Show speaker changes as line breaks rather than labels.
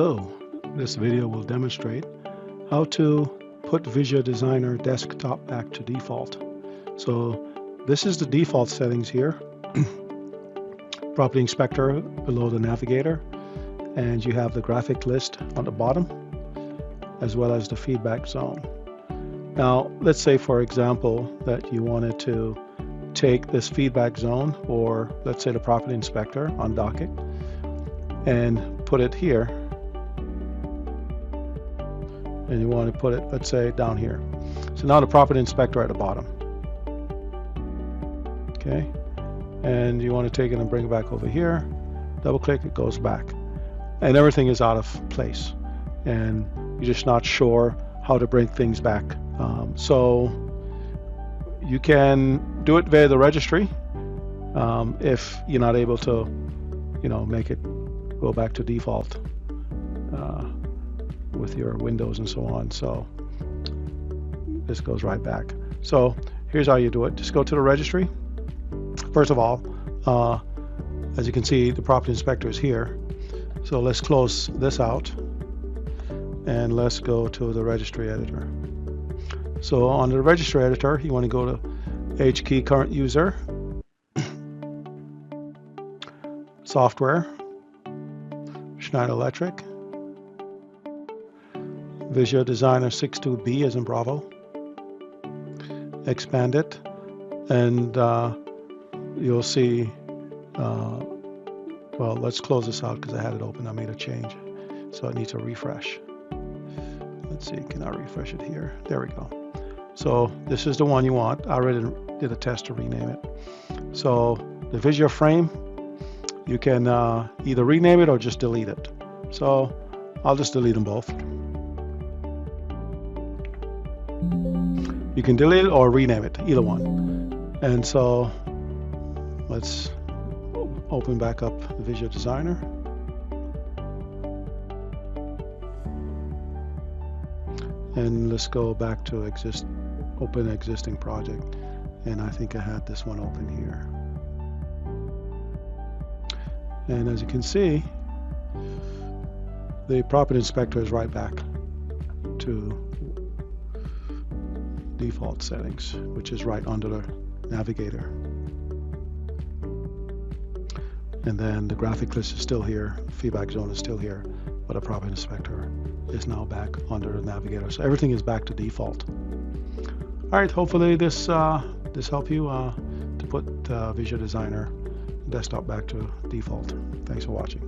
Hello, this video will demonstrate how to put Vijeo Designer desktop back to default. So this is the default settings here. Property Inspector below the navigator, and you have the graphic list on the bottom as well as the feedback zone. Now let's say, for example, that you wanted to take this feedback zone, or let's say the Property Inspector on docket, and put it here, and you want to put it, let's say, down here. So now the Property Inspector at the bottom, okay, and you want to take it and bring it back over here, double click, it goes back, and everything is out of place, and you're just not sure how to bring things back. So you can do it via the registry if you're not able to, make it go back to default with your windows and so on. So this goes right back. So here's how you do it. Just go to the registry. First of all, as you can see, the Property Inspector is here. So let's close this out and let's go to the registry editor. So on the registry editor, you want to go to H key current user, software, Schneider Electric, Vijeo Designer 62B as in Bravo, expand it, and you'll see, well, let's close this out because I had it open. I made a change, so it needs a refresh. Let's see, can I refresh it here? There we go. So this is the one you want. I already did a test to rename it. So the Vijeo-Frame, you can either rename it or just delete it. So I'll just delete them both. You can delete it or rename it, either one. And so let's open back up the Vijeo Designer. And let's go back to open existing project. And I think I had this one open here. And as you can see, the Property Inspector is right back to default settings, which is right under the navigator. And then the graphic list is still here, feedback zone is still here, but the Property Inspector is now back under the navigator. So everything is back to default. All right, hopefully this helped you to put Vijeo Designer desktop back to default. Thanks for watching.